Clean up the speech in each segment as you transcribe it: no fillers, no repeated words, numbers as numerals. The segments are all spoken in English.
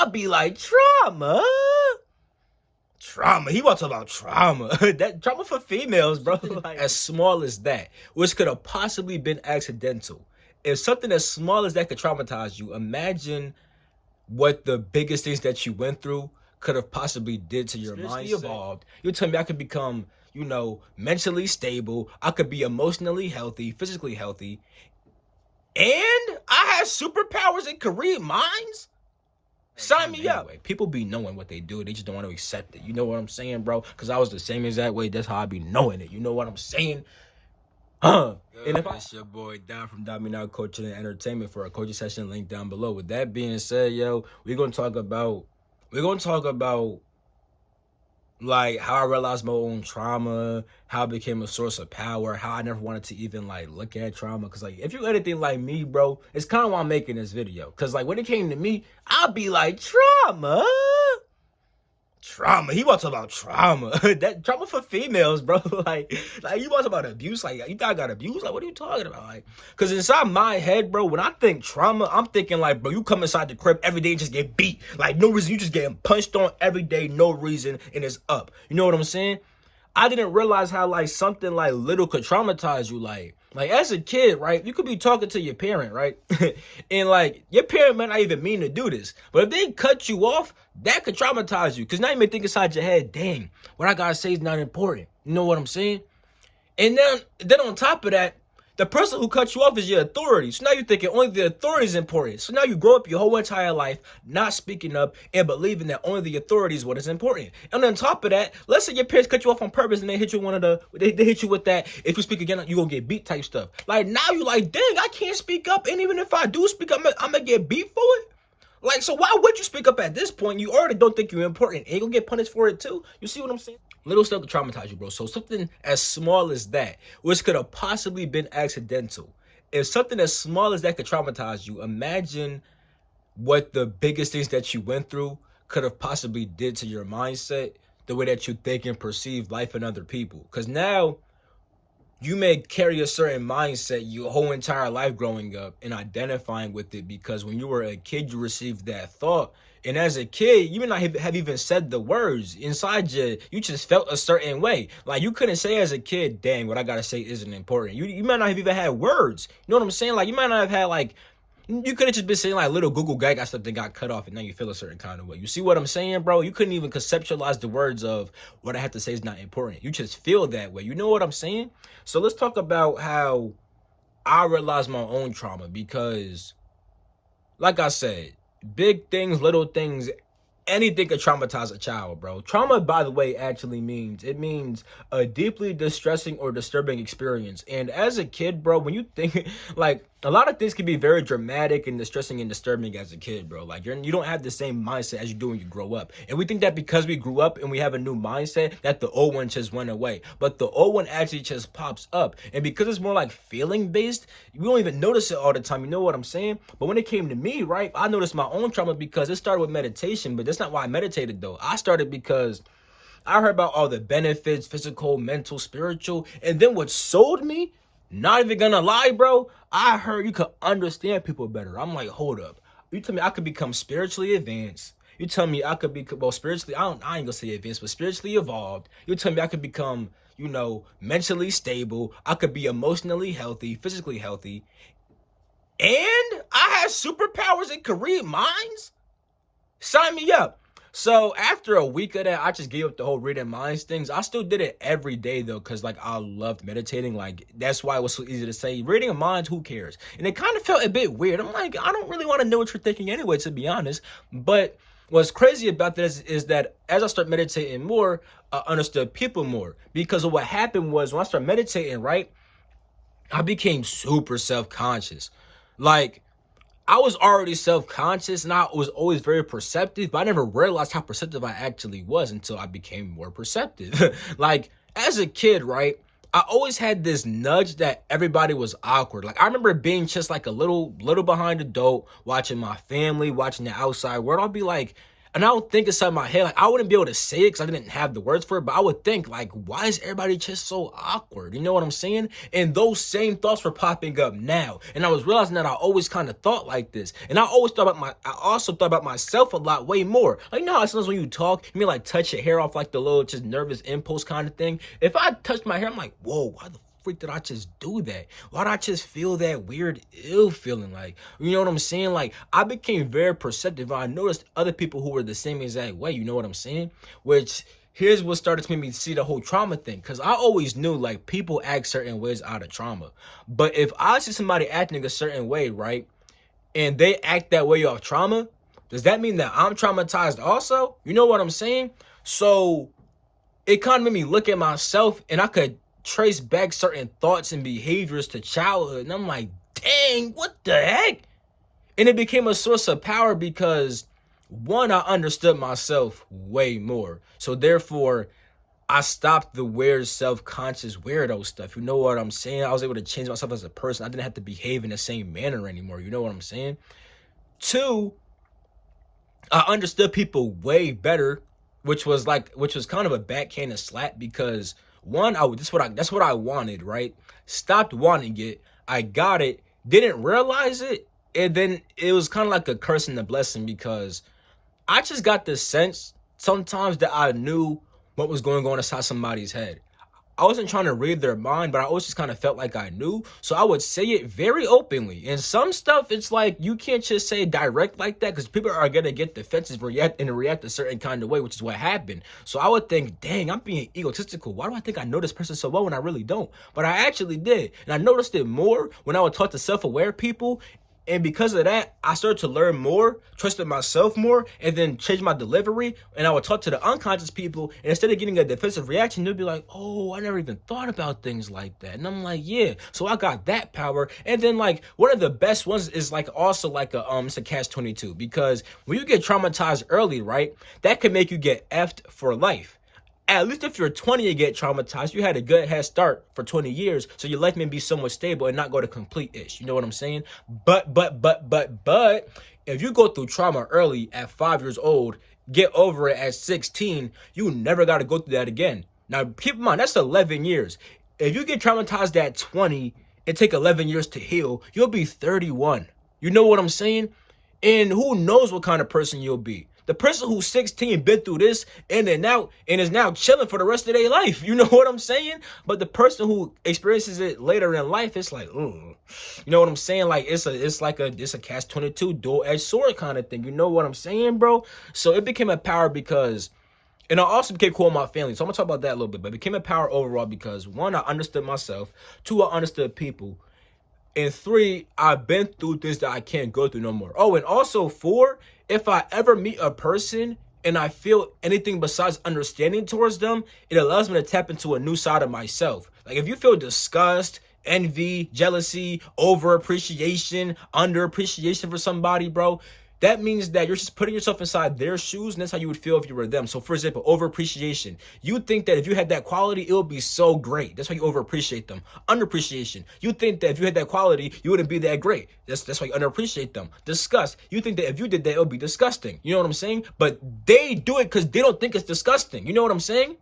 I'll be like, trauma? Trauma. He wants to talk about trauma. That trauma for females, bro. Like, as small as that, which could have possibly been accidental. If something as small as that could traumatize you, imagine what the biggest things that you went through could have possibly did to your mind. Evolved. You tell me I could become, mentally stable. I could be emotionally healthy, physically healthy, and I have superpowers and career minds. Sign me up. People be knowing what they do. They just don't want to accept it. You know what I'm saying, bro? Because I was the same exact way. That's how I be knowing it. You know what I'm saying? And if it's your boy Don from Domino Coaching and Entertainment for a coaching session, link down below. With that being said, we're gonna talk about like how I realized my own trauma, how it became a source of power, how I never wanted to even like look at trauma. Cause like if you anything like me, bro, it's kind of why I'm making this video. Cause like when it came to me, I'll be like, trauma. Trauma. He wants to talk about trauma. That trauma for females, bro. Like you want to talk about abuse? Like you thought I got abused? Like what are you talking about? Like, cause inside my head, bro, when I think trauma, I'm thinking like, bro, you come inside the crib every day and just get beat. Like no reason, you just getting punched on every day, no reason, and it's up. You know what I'm saying? I didn't realize how like something like little could traumatize you. Like as a kid, right? You could be talking to your parent, right? And like your parent might not even mean to do this, but if they cut you off, that could traumatize you. Cause now you may think inside your head, dang, what I gotta say is not important. You know what I'm saying? And then on top of that, the person who cut you off is your authority. So now you're thinking only the authority is important. So now you grow up your whole entire life not speaking up and believing that only the authority is what is important. And on top of that, let's say your parents cut you off on purpose and they hit you they hit you with that, if you speak again, you're gonna get beat type stuff. Like now you like, dang, I can't speak up. And even if I do speak up, I'm gonna get beat for it. Like, so why would you speak up at this point? You already don't think you're important. And you're gonna get punished for it too. You see what I'm saying? Little stuff to traumatize you, bro. So something as small as that, which could have possibly been accidental. If something as small as that could traumatize you, imagine what the biggest things that you went through could have possibly did to your mindset, the way that you think and perceive life and other people. Because now you may carry a certain mindset your whole entire life growing up and identifying with it, because when you were a kid, you received that thought. And as a kid, you may not have even said the words inside you. You just felt a certain way. Like you couldn't say as a kid, dang, what I got to say isn't important. You might not have even had words. You know what I'm saying? Like you might not have had like, you could have just been saying like little Google gag stuff that got cut off and now you feel a certain kind of way. You see what I'm saying, bro? You couldn't even conceptualize the words of what I have to say is not important. You just feel that way. You know what I'm saying? So let's talk about how I realized my own trauma, because like I said, big things, little things, anything could traumatize a child, bro. Trauma, by the way, actually means a deeply distressing or disturbing experience. And as a kid, bro, when you think like a lot of things can be very dramatic and distressing and disturbing as a kid, bro. Like you don't have the same mindset as you do when you grow up. And we think that because we grew up and we have a new mindset that the old one just went away. But the old one actually just pops up. And because it's more like feeling based, we don't even notice it all the time. You know what I'm saying? But when it came to me, right, I noticed my own trauma because it started with meditation. But that's not why I meditated though. I started because I heard about all the benefits, physical, mental, spiritual. And then what sold me, not even gonna lie, bro, I heard you could understand people better. I'm like, hold up. You tell me I could become spiritually advanced. You tell me I could be, well, spiritually, I ain't gonna say advanced, but spiritually evolved. You tell me I could become, mentally stable. I could be emotionally healthy, physically healthy. And I have superpowers and career minds? Sign me up. So after a week of that, I just gave up the whole reading minds things. I still did it every day though, because like I loved meditating. Like that's why it was so easy to say reading minds, who cares? And it kind of felt a bit weird. I'm like, I don't really want to know what you're thinking anyway, to be honest. But what's crazy about this is that as I start meditating more, I understood people more. Because of what happened was when I started meditating, right, I became super self-conscious. Like, I was already self-conscious and I was always very perceptive, but I never realized how perceptive I actually was until I became more perceptive. Like, as a kid, right, I always had this nudge that everybody was awkward. Like, I remember being just like a little behind adult, watching my family, watching the outside world. I'll be like, And I would think inside my head, like, I wouldn't be able to say it because I didn't have the words for it, but I would think, like, why is everybody just so awkward? You know what I'm saying? And those same thoughts were popping up now. And I was realizing that I always kind of thought like this. And I also thought about myself a lot, way more. Like, you know how sometimes when you talk, you mean like touch your hair off, like the little just nervous impulse kind of thing? If I touched my hair, I'm like, whoa, why the freak did I just do that? Why did I just feel that weird ill feeling? Like, you know what I'm saying? Like, I became very perceptive. I noticed other people who were the same exact way. You know what I'm saying? Which, here's what started to make me see the whole trauma thing. Because I always knew, like, people act certain ways out of trauma. But if I see somebody acting a certain way, right, and they act that way off trauma, does that mean that I'm traumatized also? You know what I'm saying? So it kind of made me look at myself, and I could trace back certain thoughts and behaviors to childhood. And I'm like, dang, what the heck? And it became a source of power because, one, I understood myself way more. So therefore, I stopped the weird self-conscious weirdo stuff. You know what I'm saying? I was able to change myself as a person. I didn't have to behave in the same manner anymore. You know what I'm saying? Two, I understood people way better, which was kind of a backhanded slap because, one, that's what I wanted, right? Stopped wanting it. I got it, didn't realize it, and then it was kind of like a curse and a blessing because I just got the sense sometimes that I knew what was going on inside somebody's head. I wasn't trying to read their mind, but I always just kind of felt like I knew. So I would say it very openly. And some stuff, it's like you can't just say direct like that because people are going to get defensive and react a certain kind of way, which is what happened. So I would think, dang, I'm being egotistical. Why do I think I know this person so well when I really don't? But I actually did. And I noticed it more when I would talk to self-aware people. And because of that, I started to learn more, trusted myself more, and then changed my delivery. And I would talk to the unconscious people, and instead of getting a defensive reaction, they'd be like, oh, I never even thought about things like that. And I'm like, yeah. So I got that power. And then, like, one of the best ones is like also like it's a catch-22. Because when you get traumatized early, right, that can make you get effed for life. At least if you're 20 and get traumatized, you had a good head start for 20 years, so your life may be somewhat stable and not go to complete-ish. You know what I'm saying? But, if you go through trauma early at 5 years old, get over it at 16, you never got to go through that again. Now, keep in mind, that's 11 years. If you get traumatized at 20 and take 11 years to heal, you'll be 31. You know what I'm saying? And who knows what kind of person you'll be. The person who's 16 been through this and is now chilling for the rest of their life. You know what I'm saying? But the person who experiences it later in life, it's like, you know what I'm saying? Like it's a catch-22 dual-edged sword kind of thing. You know what I'm saying, bro? So it became a power because, and I also became cool with my family. So I'm gonna talk about that a little bit. But it became a power overall because, one, I understood myself. Two, I understood people. And three, I've been through things that I can't go through no more. Oh, and also four, if I ever meet a person and I feel anything besides understanding towards them, it allows me to tap into a new side of myself. Like if you feel disgust, envy, jealousy, overappreciation, underappreciation for somebody, bro, that means that you're just putting yourself inside their shoes, and that's how you would feel if you were them. So, for example, overappreciation. You would think that if you had that quality, it would be so great. That's why you overappreciate them. Underappreciation. You think that if you had that quality, you wouldn't be that great. That's why you underappreciate them. Disgust. You think that if you did that, it would be disgusting. You know what I'm saying? But they do it because they don't think it's disgusting. You know what I'm saying?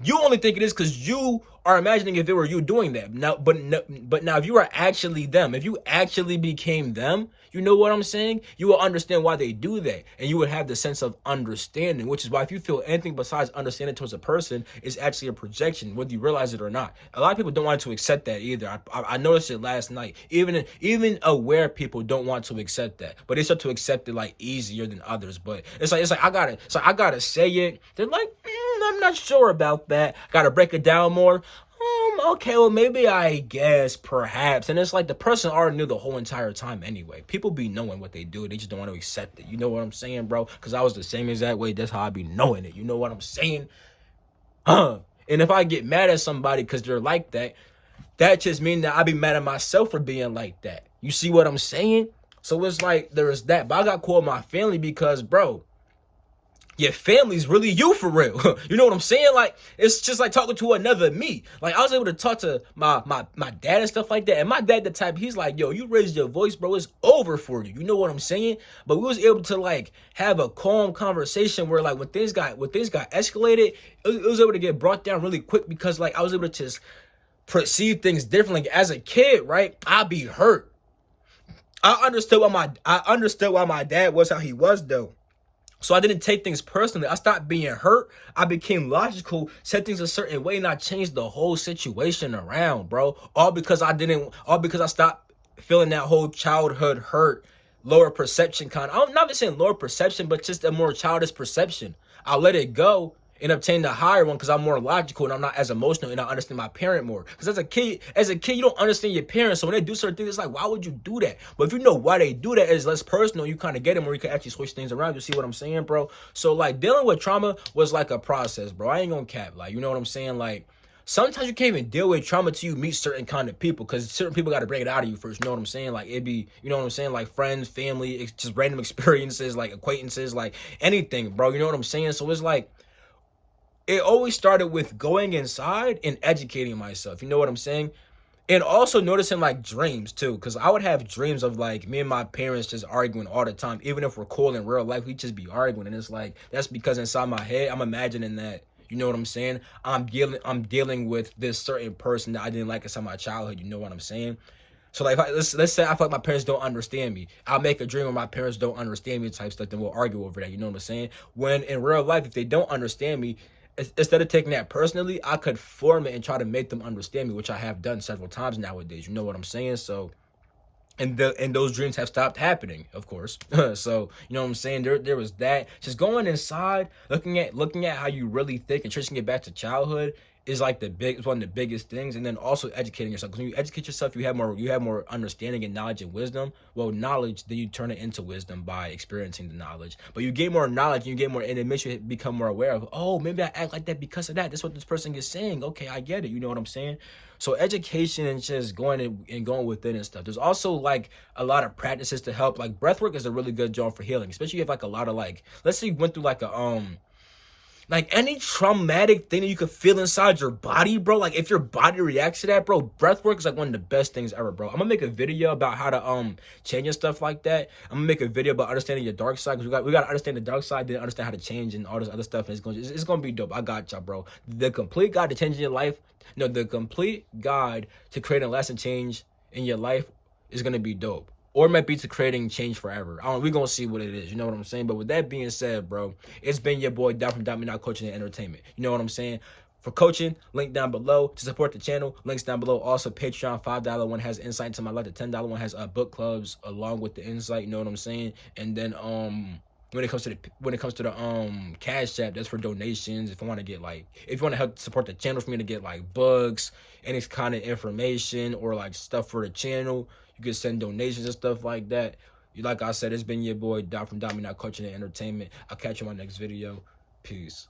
You only think it is because you are imagining if it were you doing that. But now, if you are actually them, if you actually became them, you know what I'm saying? You will understand why they do that, and you would have the sense of understanding. Which is why if you feel anything besides understanding towards a person, is actually a projection, whether you realize it or not. A lot of people don't want to accept that either. I noticed it last night. Even aware people don't want to accept that, but they start to accept it like easier than others. But it's like I gotta say it. They're like, I'm not sure about that. Gotta break it down more. Okay, well, maybe I guess, perhaps. And it's like the person already knew the whole entire time anyway. People be knowing what they do. They just don't want to accept it. You know what I'm saying, bro? Because I was the same exact way. That's how I be knowing it. You know what I'm saying? And if I get mad at somebody because they're like that, that just means that I be mad at myself for being like that. You see what I'm saying? So it's like there is that. But I got cool with my family because, bro, your family's really you for real. You know what I'm saying? Like, it's just like talking to another me. Like, I was able to talk to my dad and stuff like that. And my dad, the type, he's like, yo, you raised your voice, bro, it's over for you. You know what I'm saying? But we was able to like have a calm conversation where like when things got escalated, it was able to get brought down really quick because like I was able to just perceive things differently. As a kid, right? I'd be hurt. I understood why my dad was how he was though. So I didn't take things personally. I stopped being hurt. I became logical, said things a certain way, and I changed the whole situation around, bro. All because I stopped feeling that whole childhood hurt, lower perception kind. I'm not just saying lower perception, but just a more childish perception. I let it go and obtain the higher one because I'm more logical and I'm not as emotional and I understand my parent more. Because as a kid, you don't understand your parents. So when they do certain things, it's like, why would you do that? But if you know why they do that, it's less personal. You kind of get them, or you can actually switch things around. You see what I'm saying, bro? So like dealing with trauma was like a process, bro. I ain't gonna cap. Like, you know what I'm saying? Like, sometimes you can't even deal with trauma till you meet certain kind of people, because certain people got to bring it out of you first. You know what I'm saying? Like, it'd be, you know what I'm saying? Like friends, family, it's just random experiences, like acquaintances, like anything, bro. You know what I'm saying? So it's like, it always started with going inside and educating myself. You know what I'm saying? And also noticing like dreams too, because I would have dreams of like me and my parents just arguing all the time. Even if we're cool in real life, we just be arguing, and it's like that's because inside my head I'm imagining that. You know what I'm saying? I'm dealing with this certain person that I didn't like inside my childhood. You know what I'm saying? So like, let's say I feel like my parents don't understand me. I'll make a dream where my parents don't understand me type stuff, then we'll argue over that. You know what I'm saying? When in real life, if they don't understand me, instead of taking that personally, I could form it and try to make them understand me, which I have done several times nowadays. You know what I'm saying? So, and those dreams have stopped happening, of course. So you know what I'm saying? There was that. Just going inside, looking at how you really think and tracing it back to childhood is like it's one of the biggest things. And then also educating yourself, because when you educate yourself, you have more understanding and knowledge and wisdom. Well, knowledge, then you turn it into wisdom by experiencing the knowledge. But you gain more knowledge and you get more, and it makes you become more aware of, oh, maybe I act like that because of that. That's what this person is saying. Okay, I get it. You know what I'm saying? So education and just going within and stuff. There's also like a lot of practices to help. Like breath work is a really good job for healing, especially if like a lot of like, let's say you went through like any traumatic thing that you could feel inside your body, bro. Like if your body reacts to that, bro, breath work is like one of the best things ever, bro. I'm gonna make a video about how to change and stuff like that. I'm gonna make a video about understanding your dark side, because we gotta understand the dark side, then understand how to change and all this other stuff. And it's gonna be dope. I got y'all, bro. The complete guide to changing your life. No, the complete guide to creating lasting change in your life is gonna be dope. Or it might be to creating change forever. We're gonna see what it is. You know what I'm saying? But with that being said, bro, it's been your boy Dot from Dot Me Not Coaching and Entertainment. You know what I'm saying? For coaching, link down below. To support the channel, links down below. Also, Patreon, $5 one has insight into my life. The $10 one has book clubs along with the insight. You know what I'm saying? And then when it comes to the Cash App, that's for donations. If you want to help support the channel for me to get like books, any kind of information, or like stuff for the channel, you can send donations and stuff like that. Like I said, it's been your boy Dot from Dot Me Not Coaching and Entertainment. I'll catch you in my next video. Peace.